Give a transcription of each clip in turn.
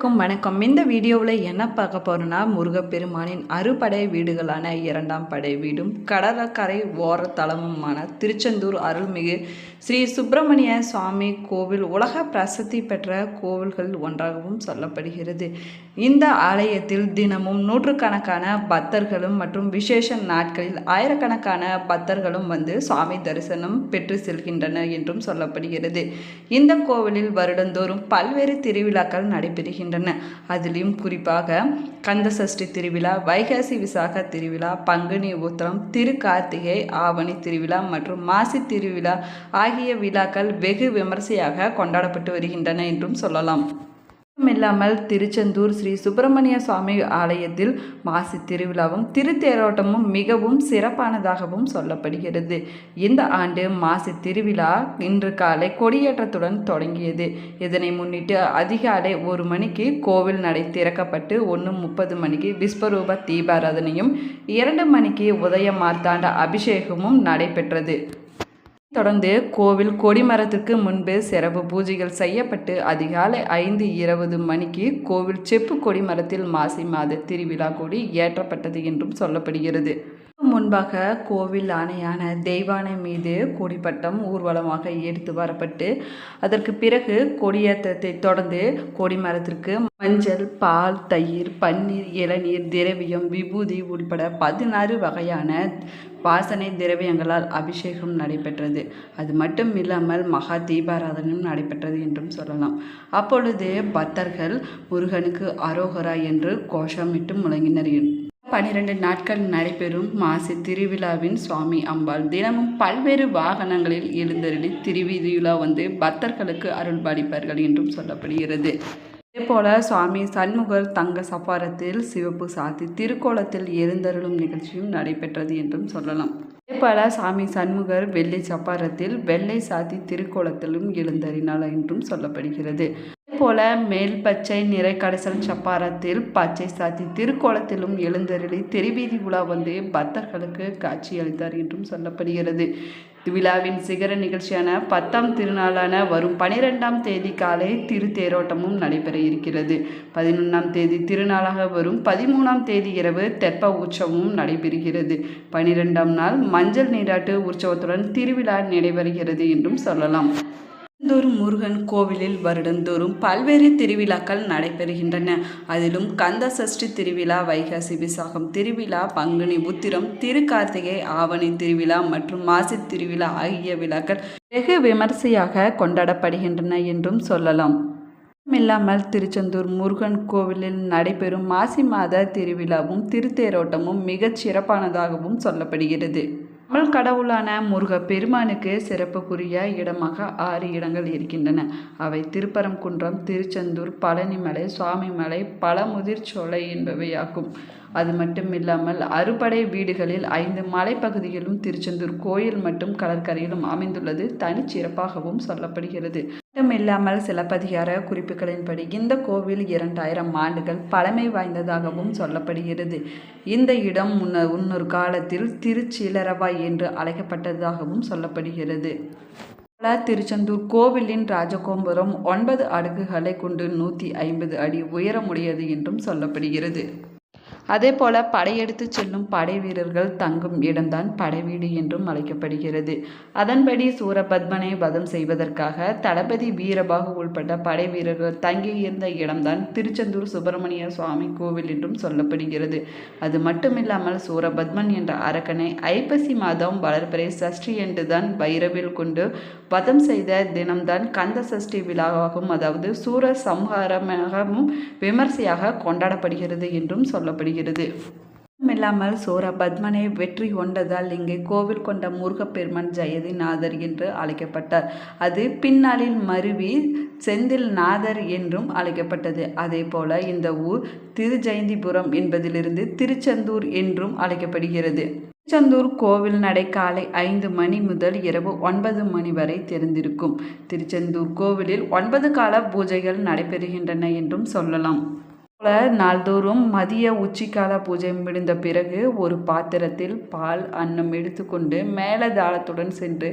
வணக்கம். இந்த வீடியோவில் என்ன பார்க்க போகிறோன்னா, முருகப்பெருமானின் அறுபடை வீடுகளான இரண்டாம் படை வீடும் கடற்கரை ஓரத்தலமுமான திருச்செந்தூர் அருள்மிகு ஸ்ரீ சுப்பிரமணிய சுவாமி கோவில் உலக பிரசித்தி பெற்ற கோவில்கள் ஒன்றாகவும் சொல்லப்படுகிறது. இந்த ஆலயத்தில் தினமும் நூற்றுக்கணக்கான பக்தர்களும் மற்றும் விசேஷ நாட்களில் ஆயிரக்கணக்கான பக்தர்களும் வந்து சுவாமி தரிசனம் பெற்று செல்கின்றனர் என்றும் சொல்லப்படுகிறது. இந்த கோவிலில் வருடந்தோறும் பல்வேறு திருவிழாக்கள் நடைபெறுகின்றன. அதிலும் குறிப்பாக கந்தசஷ்டி திருவிழா, வைகாசி விசாக திருவிழா, பங்குனி உத்திரம், திருக்கார்த்திகை, ஆவணி திருவிழா மற்றும் மாசி திருவிழா ஆகிய விழாக்கள் வெகு விமர்சையாக கொண்டாடப்பட்டு வருகின்றன என்றும் சொல்லலாம். இல்லாமல் திருச்செந்தூர் ஸ்ரீ சுப்பிரமணிய சுவாமி ஆலயத்தில் மாசி திருவிழாவும் திருத்தேரோட்டமும் மிகவும் சிறப்பானதாகவும் சொல்லப்படுகிறது. இந்த ஆண்டு மாசி திருவிழா இன்று காலை கொடியேற்றத்துடன் தொடங்கியது. இதனை முன்னிட்டு அதிகாலை 1 மணிக்கு கோவில் நடை திறக்கப்பட்டு 1:30 மணிக்கு விஸ்வரூப தீபாராதனையும் 2 மணிக்கு உதய மார்த்தாண்ட அபிஷேகமும் நடைபெற்றது. தொடர்ந்து கோவில் கொடிமரத்திற்கு முன்பு சிறப்பு பூஜைகள் செய்யப்பட்டு அதிகாலை 5:20 மணிக்கு கோவில் செப்பு கொடிமரத்தில் மாசி மாத திருவிழா கொடி ஏற்றப்பட்டது என்றும் சொல்லப்படுகிறது. முன்பாக கோவில் ஆணையான தெய்வானை மீது கொடிப்பட்டம் ஊர்வலமாக எடுத்து வரப்பட்டு அதற்கு பிறகு கொடியேற்றத்தை தொடர்ந்து கொடிமரத்திற்கு மஞ்சள், பால், தயிர், பன்னீர், இளநீர், திரவியம், விபூதி உட்பட 16 வகையான வாசனை திரவியங்களால் அபிஷேகம் நடைபெற்றது. அது மட்டும் இல்லாமல் மகா தீபாராதனையும் நடைபெற்றது என்றும் சொல்லலாம். அப்பொழுது பக்தர்கள் முருகனுக்கு அரோகரா என்று கோஷமிட்டு முழங்கினர். 12 நாட்கள் நடைபெறும் மாசி திருவிழாவின் சுவாமி அம்பாள் தினமும் பல்வேறு வாகனங்களில் எழுந்தருளி திருவிழா வந்து பக்தர்களுக்கு அருள்பாலிப்பார்கள் என்றும் சொல்லப்படுகிறது. இதேபோல சுவாமி சண்முகர் தங்க சப்பாரத்தில் சிவப்பு சாத்தி திருக்கோலத்தில் எழுந்தருளும் நிகழ்ச்சியும் நடைபெற்றது என்றும் சொல்லலாம். இதேபோல சாமி சண்முகர் வெள்ளை சப்பாரத்தில் வெள்ளை சாத்தி திருக்கோலத்திலும் எழுந்தறினார் என்றும் சொல்லப்படுகிறது. போல மேல் பச்சை நிறை கடைசல் சப்பாரத்தில் பச்சை சாத்தி திருக்கோலத்திலும் எழுந்தருளி திருவீதி உலா வந்து பக்தர்களுக்கு காட்சி அளித்தார் என்றும் சொல்லப்படுகிறது. விழாவின் சிகர நிகழ்ச்சியான 10ஆம் திருநாளான வரும் 12ஆம் தேதி காலை திருத்தேரோட்டமும் நடைபெற இருக்கிறது. 11ஆம் தேதி திருநாளாக வரும் 13ஆம் தேதி இரவு தெப்ப உற்சவமும் நடைபெறுகிறது. 12ஆம் நாள் மஞ்சள் நீராட்டு உற்சவத்துடன் திருவிழா நடைபெறுகிறது என்றும் சொல்லலாம். திருச்செந்தூர் முருகன் கோவிலில் வருடந்தோறும் பல்வேறு திருவிழாக்கள் நடைபெறுகின்றன. அதிலும் கந்த சஷ்டி திருவிழா, வைகாசி விசாகம் திருவிழா, பங்குனி உத்திரம், திருக்கார்த்திகை, ஆவணி திருவிழா மற்றும் மாசி திருவிழா ஆகிய விழாக்கள் வெகு விமர்சையாக கொண்டாடப்படுகின்றன என்றும் சொல்லலாம். இல்லாமல் திருச்செந்தூர் முருகன் கோவிலில் நடைபெறும் மாசி மாத திருவிழாவும் திருத்தேரோட்டமும் மிகச் சிறப்பானதாகவும் சொல்லப்படுகிறது. தமிழ் கடவுளான முருக பெருமானுக்கு சிறப்புக்குரிய இடமாக 6 இடங்கள் இருக்கின்றன. அவை திருப்பரங்குன்றம், திருச்செந்தூர், பழனிமலை, சுவாமிமலை, பழமுதிர்ச்சோலை என்பவையாகும். அது மட்டும் இல்லாமல் அறுபடை வீடுகளில் 5 மலைப்பகுதிகளும் திருச்செந்தூர் கோயில் மற்றும் கடற்கரையிலும் அமைந்துள்ளது தனிச்சிறப்பாகவும் சொல்லப்படுகிறது. மட்டுமில்லாமல் சிலப்பதிகார குறிப்புகளின்படி இந்த கோவில் 2000 ஆண்டுகள் பழமை வாய்ந்ததாகவும் சொல்லப்படுகிறது. இந்த இடம் முன்னொரு காலத்தில் திருச்சிலரவாய் என்று அழைக்கப்பட்டதாகவும் சொல்லப்படுகிறது. திருச்செந்தூர் கோவிலின் ராஜகோபுரம் 9 அடுக்குகளை கொண்டு 150 அடி உயரமுடையது என்றும் சொல்லப்படுகிறது. அதேபோல படையெடுத்து செல்லும் படை வீரர்கள் தங்கும் இடம்தான் படைவீடு என்றும் அழைக்கப்படுகிறது. அதன்படி சூரபத்மனை வதம் செய்வதற்காக தளபதி வீரபாகு உள்பட்ட படை வீரர்கள் தங்கியிருந்த இடம்தான் திருச்செந்தூர் சுப்பிரமணிய சுவாமி கோவில் என்றும் சொல்லப்படுகிறது. அது மட்டுமில்லாமல் சூரபத்மன் என்ற அரக்கனை ஐப்பசி மாதம் வளர்பிறை சஷ்டி என்றுதான் வைரவில் கொண்டு வதம் செய்த தினம்தான் கந்த சஷ்டி விழாவாகும். அதாவது சூர சம்ஹாரமாகவும் விமர்சையாக கொண்டாடப்படுகிறது என்றும் சொல்லப்படுகிறது. இல்லாமல் சூரபத்மனை வெற்றி கொண்டதால் இங்கே கோவில் கொண்ட முருகப்பெருமான் ஜெயதிநாதர் என்று அழைக்கப்பட்டார். அது பின்னாளில் மருவி செந்தில் நாதர் என்றும் அழைக்கப்பட்டது. அதே போல இந்த ஊர் திருஜெயந்திபுரம் என்பதிலிருந்து திருச்செந்தூர் என்றும் அழைக்கப்படுகிறது. திருச்செந்தூர் கோவில் நடை காலை 5 மணி முதல் இரவு 9 மணி வரை திறந்திருக்கும். திருச்செந்தூர் கோவிலில் 9 கால பூஜைகள் நடைபெறுகின்றன என்றும் சொல்லலாம். நாள்தோறும் மதிய உச்சிக்கால பூஜை முடிந்த பிறகு ஒரு பாத்திரத்தில் பால், அன்னம் எடுத்துக்கொண்டு மேலதாளத்துடன் சென்று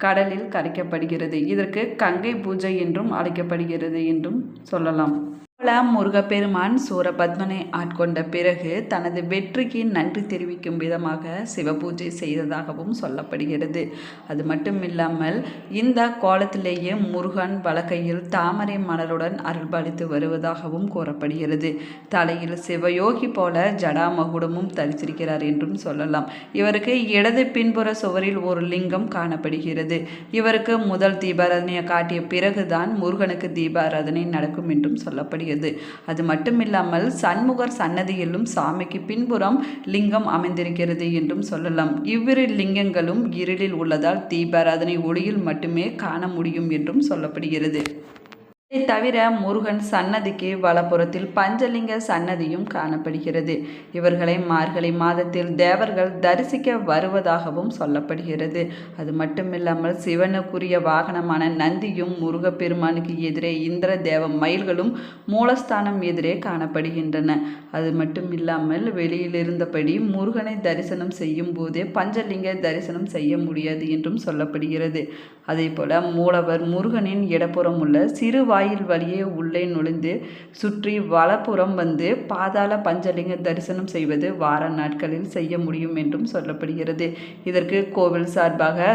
கடலில் கரைக்கப்படுகிறது. இதற்கு கங்கை பூஜை என்றும் அழைக்கப்படுகிறது என்றும் சொல்லலாம். முருகப்பெருமான் சூரபத்மனை ஆட்கொண்ட பிறகு தனது வெற்றிக்கு நன்றி தெரிவிக்கும் விதமாக சிவபூஜை செய்ததாகவும் சொல்லப்படுகிறது. அது மட்டுமில்லாமல் இந்த கோலத்திலேயே முருகன் வலக்கையில் தாமரை மலருடன் அருள்பாலித்து வருவதாகவும் கூறப்படுகிறது. தலையில் சிவயோகி போல ஜடாமகுடமும் தரித்திருக்கிறார் என்றும் சொல்லலாம். இவருக்கு இடது பின்புற சுவரில் ஒரு லிங்கம் காணப்படுகிறது. இவருக்கு முதல் தீபாராதனையை காட்டிய பிறகுதான் முருகனுக்கு தீபாராதனை நடக்கும் என்றும் சொல்லப்படுகிறது. அது மட்டுமில்லாமல் சண்முகர் சன்னதியிலும் சாமிக்கு பின்புறம் லிங்கம் அமைந்திருக்கிறது என்றும் சொல்லலாம். இவ்விரு லிங்கங்களும் இருளில் உள்ளதால் தீபாராதனை ஒளியில் மட்டுமே காண முடியும் என்றும் சொல்லப்படுகிறது. இதை தவிர முருகன் சன்னதிக்கு வலப்புறத்தில் பஞ்சலிங்க சன்னதியும் காணப்படுகிறது. இவர்களை மார்கழி மாதத்தில் தேவர்கள் தரிசிக்க வருவதாகவும் சொல்லப்படுகிறது. அது மட்டுமில்லாமல் சிவனுக்குரிய வாகனமான நந்தியும் முருகப்பெருமானுக்கு எதிரே இந்திர தேவ மயில்களும் மூலஸ்தானம் எதிரே காணப்படுகின்றன. அது மட்டுமில்லாமல் வெளியில் இருந்தபடி முருகனை தரிசனம் செய்யும் போதே பஞ்சலிங்க தரிசனம் செய்ய முடியாது என்றும் சொல்லப்படுகிறது. அதே போல மூலவர் முருகனின் இடப்புறம் உள்ள சிறு வாயில் வழியே உள்ளே நுழைந்து சுற்றி வலப்புறம் வந்து பாதாள பஞ்சலிங்க தரிசனம் செய்வது வார நாட்களில் செய்ய முடியும் என்றும் சொல்லப்படுகிறது. இதற்கு கோவில் சார்பாக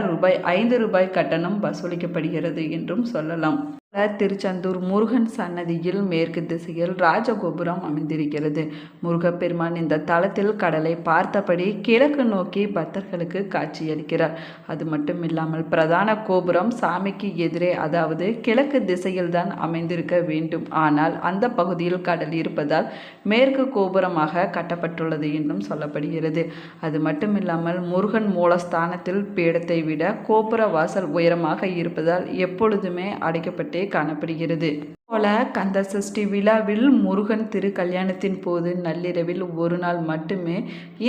ரூபாய் கட்டணம் வசூலிக்கப்படுகிறது என்றும் சொல்லலாம். திருச்செந்தூர் முருகன் சன்னதியில் மேற்கு திசையில் ராஜகோபுரம் அமைந்திருக்கிறது. முருகப்பெருமான் இந்த தலத்தில் கடலை பார்த்தபடி கிழக்கு நோக்கி பக்தர்களுக்கு காட்சியளிக்கிறார். அது மட்டும் இல்லாமல் பிரதான கோபுரம் சாமிக்கு எதிரே, அதாவது கிழக்கு திசையில் தான் அமைந்திருக்க வேண்டும். ஆனால் அந்த பகுதியில் கடல் இருப்பதால் மேற்கு கோபுரமாக கட்டப்பட்டுள்ளது என்றும் சொல்லப்படுகிறது. அது மட்டுமில்லாமல் முருகன் மூலஸ்தானத்தில் பீடத்தை விட கோபுர வாசல் உயரமாக இருப்பதால் எப்பொழுதுமே அடைக்கப்பட்டே காணப்படுகிறது. போல கந்த சஷ்டி விழாவில் முருகன் திருக்கல்யாணத்தின் போது நள்ளிரவில் ஒரு நாள் மட்டுமே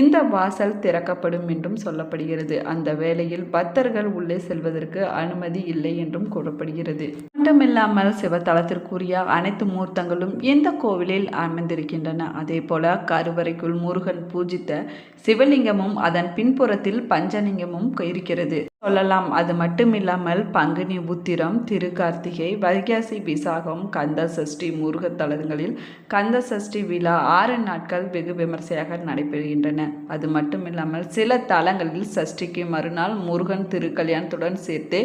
இந்த வாசல் திறக்கப்படும் என்றும் சொல்லப்படுகிறது. அந்த வேளையில் பக்தர்கள் உள்ளே செல்வதற்கு அனுமதி இல்லை என்றும் கூறப்படுகிறது. மட்டுமில்லாமல் சிவத்தலத்திற்குரிய அனைத்து மூர்த்தங்களும் இந்த கோவிலில் அமைந்திருக்கின்றன. அதே போல கருவறைக்குள் முருகன் பூஜித்த சிவலிங்கமும் அதன் பின்புறத்தில் பஞ்சலிங்கமும் இருக்கிறது சொல்லலாம். அது மட்டுமில்லாமல் பங்குனி உத்திரம், திருக்கார்த்திகை, வைகாசி விசாகம், கந்த சஷ்டி முருக தலங்களில் கந்த சஷ்டி விழா 6 நாட்கள் வெகு விமர்சையாக நடைபெறுகின்றன. அது மட்டுமில்லாமல் சில தலங்களில் சஷ்டிக்கு மறுநாள் முருகன் திருக்கல்யாணத்துடன் சேர்த்து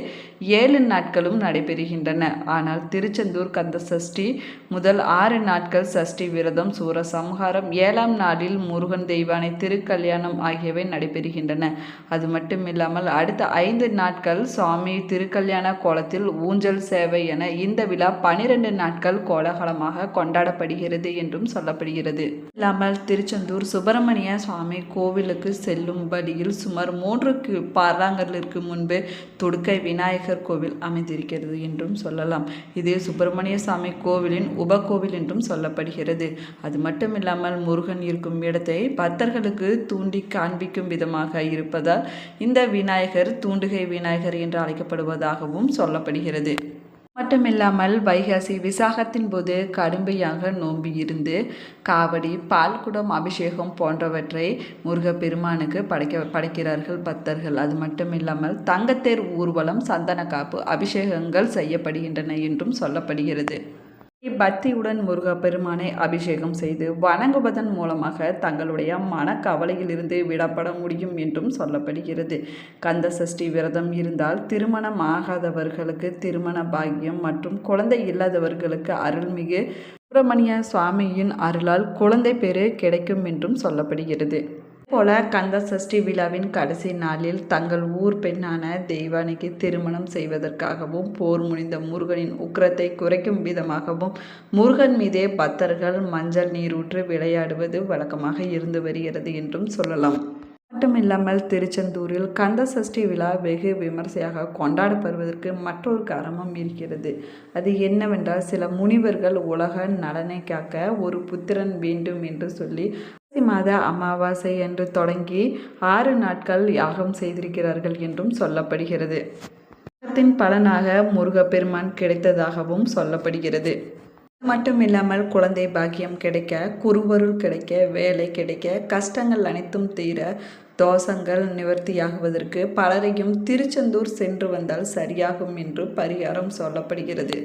7 நாட்களும் நடைபெறுகின்றன. ஆனால் திருச்செந்தூர் கந்த சஷ்டி முதல் 6 நாட்கள் சஷ்டி விரதம், சூரசம்ஹாரம், 7ஆம் நாளில் முருகன் தெய்வானை திருக்கல்யாணம் ஆகியவை நடைபெறுகின்றன. அது மட்டுமில்லாமல் அடுத்த 5 நாட்கள் சுவாமி திருக்கல்யாண கோலத்தில் ஊஞ்சல் சேவை என இந்த விழா 12 நாட்கள் கோலாகலமாக கொண்டாடப்படுகிறது என்றும் சொல்லப்படுகிறது. இல்லாமல் திருச்செந்தூர் சுப்பிரமணிய சுவாமி கோவிலுக்கு செல்லும் வழியில் சுமார் 3 பாறாங்கல்லிற்கு முன்பு துடுக்கை விநாயகர் கோவில் அமைந்திருக்கிறது என்றும் சொல்லலாம். இது சுப்பிரமணிய சுவாமி கோவிலின் உபகோவில் என்றும் சொல்லப்படுகிறது. அது மட்டுமில்லாமல் முருகன் இருக்கும் இடத்தை பக்தர்களுக்கு தூண்டி காண்பிக்கும் விதமாக இருப்பதால் இந்த விநாயகர் தூண்டுகை விநாயகர் என்று அழைக்கப்படுவதாகவும் சொல்லப்படுகிறது. மட்டுமில்லாமல் வைகாசி விசாகத்தின் போது கடுமையாக நோன்பு இருந்து காவடி, பால்குடம் அபிஷேகம் போன்றவற்றை முருகப்பெருமானுக்கு படைக்கிறார்கள் பக்தர்கள். அது மட்டுமில்லாமல் தங்கத்தேர் ஊர்வலம், சந்தன காப்பு அபிஷேகங்கள் செய்யப்படுகின்றன என்றும் சொல்லப்படுகிறது. பக்தியுடன் முருகப்பெருமானை அபிஷேகம் செய்து வணங்குவதன் மூலமாக தங்களுடைய மனக்கவலையிலிருந்து விடப்பட முடியும் என்றும் சொல்லப்படுகிறது. கந்த சஷ்டி விரதம் இருந்தால் திருமணம் ஆகாதவர்களுக்கு திருமண பாக்கியம் மற்றும் குழந்தை இல்லாதவர்களுக்கு அருள்மிகு சுப்பிரமணிய சுவாமியின் அருளால் குழந்தை பேறு கிடைக்கும் என்றும் சொல்லப்படுகிறது. போல கந்த சஷ்டி விழாவின் கடைசி நாளில் தங்கள் ஊர் பெண்ணான தெய்வானைக்கு திருமணம் செய்வதற்காகவும் போர் முடிந்த முருகனின் உக்கிரத்தை குறைக்கும் விதமாகவும் முருகன் மீதே பக்தர்கள் மஞ்சள் நீரூற்று விளையாடுவது வழக்கமாக இருந்து வருகிறது என்றும் சொல்லலாம். மட்டுமில்லாமல் திருச்செந்தூரில் கந்த சஷ்டி விழா வெகு விமர்சையாக கொண்டாடப்படுவதற்கு மற்றொரு காரணமும் இருக்கிறது. அது என்னவென்றால் சில முனிவர்கள் உலக நலனை காக்க ஒரு புத்திரன் வேண்டும் என்று சொல்லி மாத அமாவாசை என்று தொடங்கி 6 நாட்கள் யாகம் செய்திருக்கிறார்கள் என்றும் சொல்லப்படுகிறது. யாகத்தின் பலனாக முருகப்பெருமான் கிடைத்ததாகவும் சொல்லப்படுகிறது. மட்டுமில்லாமல் குழந்தை பாக்கியம் கிடைக்க, குருவருள் கிடைக்க, வேலை கிடைக்க, கஷ்டங்கள் அனைத்தும் தீர, தோஷங்கள் நிவர்த்தியாகுவதற்கு பலரையும் திருச்செந்தூர் சென்று வந்தால் சரியாகும் என்று பரிகாரம் சொல்லப்படுகிறது.